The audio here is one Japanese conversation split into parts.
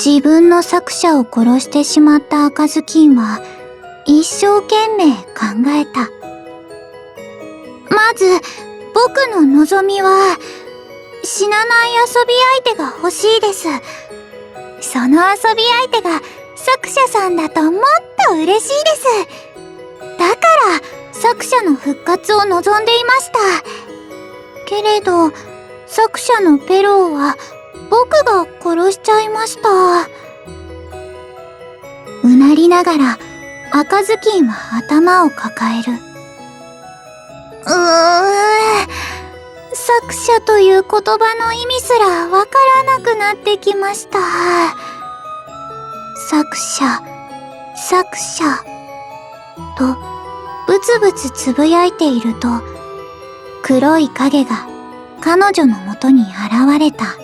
自分の作者を殺してしまった赤ずきんは一生懸命考えた。まず僕の望みは死なない遊び相手が欲しいです。その遊び相手が作者さんだともっと嬉しいです。だから作者の復活を望んでいました。けれど作者のペローは僕が殺しちゃいました。うなりながら赤ずきんは頭を抱える。作者という言葉の意味すらわからなくなってきました。作者とブツブツつぶやいていると、黒い影が彼女のもとに現れた。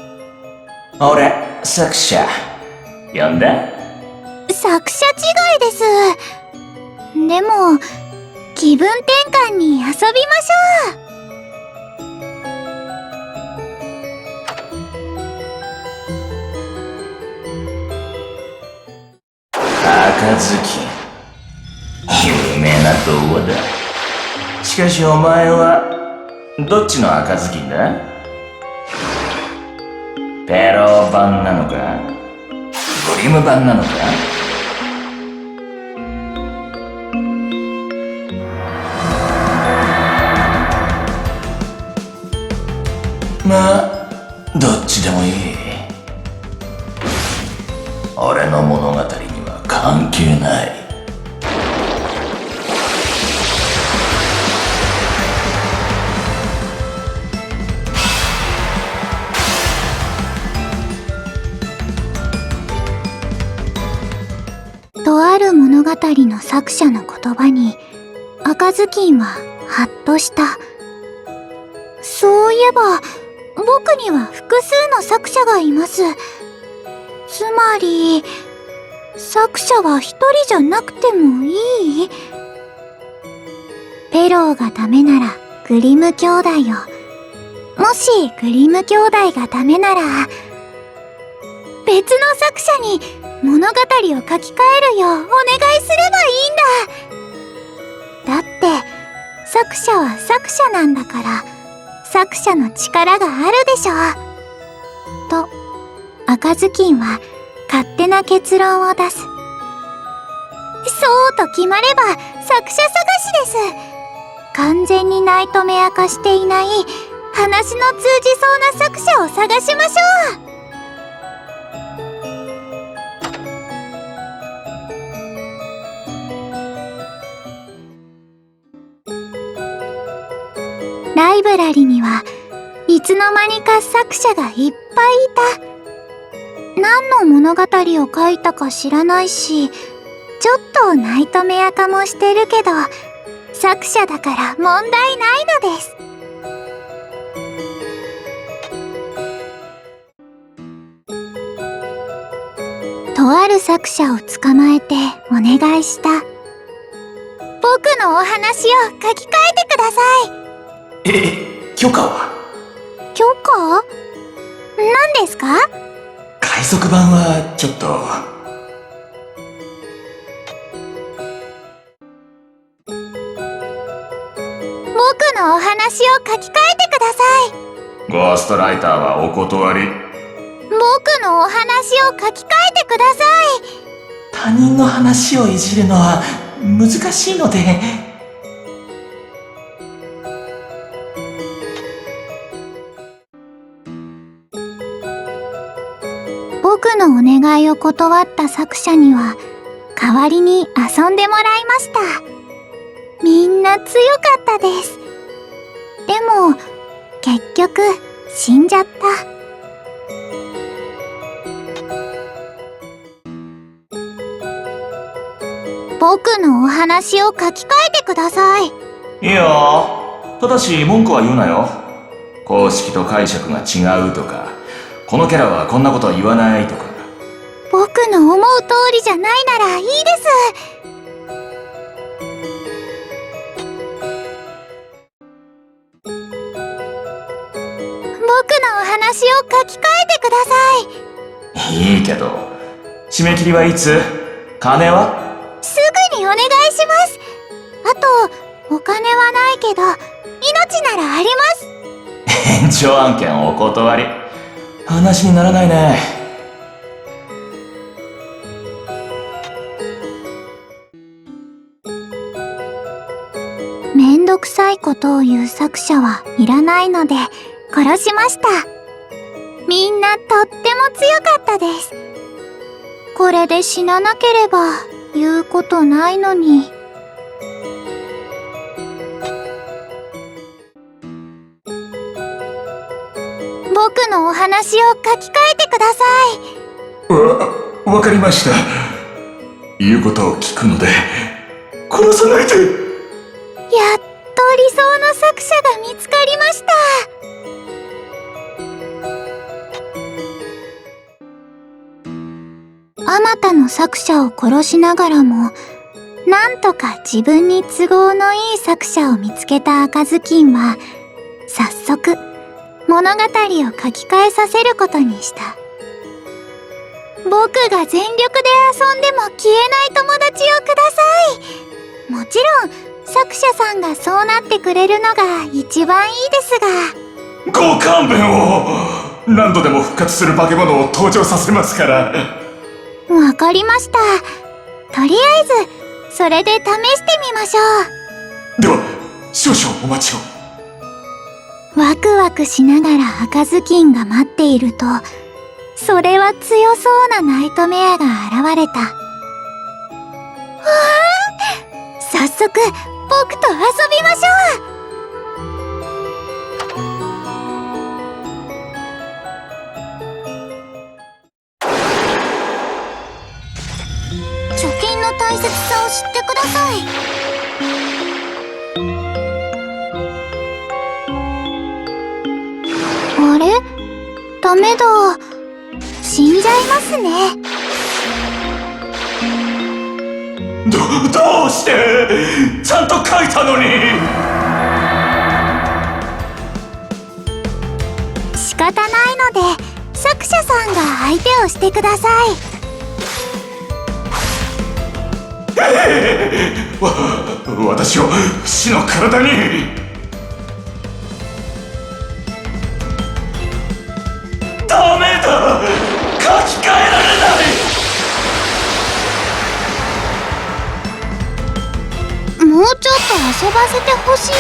俺、作者呼んだ？作者違いです。でも気分転換に遊びましょう。赤ずきん、有名な童話だ。しかしお前はどっちの赤ずきんだ？ペロー版なのかグリム版なのか？まあどっちでもいい。俺の物語には関係ない。とある物語の作者の言葉に赤ずきんはハッとした。そういえば僕には複数の作者がいます。つまり作者は一人じゃなくてもいい？ペローがダメならグリム兄弟を、もしグリム兄弟がダメなら別の作者に物語を書き換えるようお願いすればいいんだ。だって作者は作者なんだから作者の力があるでしょ。と赤ずきんは勝手な結論を出す。そうと決まれば作者探しです。完全にナイトメア化していない話の通じそうな作者を探しましょう。ライブラリにはいつの間にか作者がいっぱいいた。何の物語を書いたか知らないし、ちょっとナイトメア化もしてるけど、作者だから問題ないのです。とある作者を捕まえてお願いした。僕のお話を書き換えてください。許可は？許可？何ですか？海賊版はちょっと。僕のお話を書き換えてください。ゴーストライターはお断り。僕のお話を書き換えてください。他人の話をいじるのは難しいので。僕のお願いを断った作者には代わりに遊んでもらいました。みんな強かったです。でも結局死んじゃった。僕のお話を書き換えてください。いいよ。ただし文句は言うなよ。公式と解釈が違うとか、このキャラはこんなことは言わないとか。僕の思う通りじゃないならいいです。僕のお話を書き換えてください。いいけど、締め切りはいつ？金は？すぐにお願いします。あと、お金はないけど、命ならあります。延長案件お断り。話にならないね。めんどくさいことを言う作者はいらないので殺しました。みんなとっても強かったです。これで死ななければ言うことないのに。僕のお話を書き換えてください。わかりました。言うことを聞くので殺さないで。やっと理想の作者が見つかりました。あまたの作者を殺しながらも、なんとか自分に都合のいい作者を見つけた赤ずきんは、早速物語を書き換えさせることにした。僕が全力で遊んでも消えない友達をください。もちろん作者さんがそうなってくれるのが一番いいですが。ご勘弁を。何度でも復活する化け物を登場させますから。わかりました。とりあえずそれで試してみましょう。では少々お待ちを。ワクワクしながら赤ずきんが待っていると、それは強そうなナイトメアが現れた。早速僕と遊びましょう。貯金の大切さを知ってください。あれ？ダメだ。死んじゃいますね。どうして？ちゃんと書いたのに。仕方ないので作者さんが相手をしてください。私を死の体に。ダメだ。書き換えられない。もうちょっと遊ばせてほしいで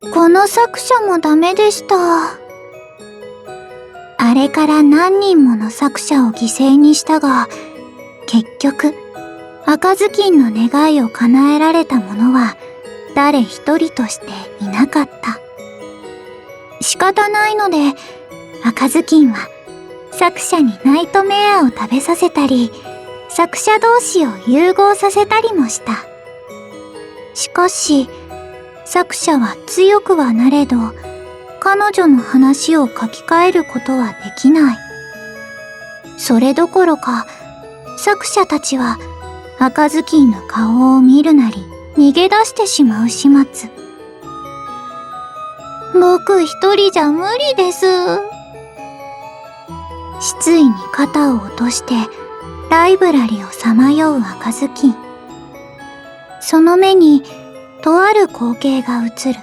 す。この作者もダメでした。あれから何人もの作者を犠牲にしたが、結局赤ずきんの願いを叶えられた者は誰一人としていなかった。仕方ないので赤ずきんは作者にナイトメアを食べさせたり、作者同士を融合させたりもした。しかし作者は強くはなれど、彼女の話を書き換えることはできない。それどころか作者たちは赤ずきんの顔を見るなり逃げ出してしまう始末。僕一人じゃ無理です。失意に肩を落としてライブラリをさまよう赤ずきん。その目にとある光景が映る。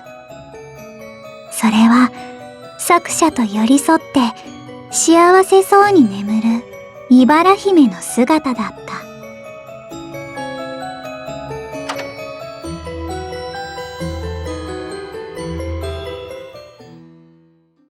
それは作者と寄り添って幸せそうに眠る茨姫の姿だった。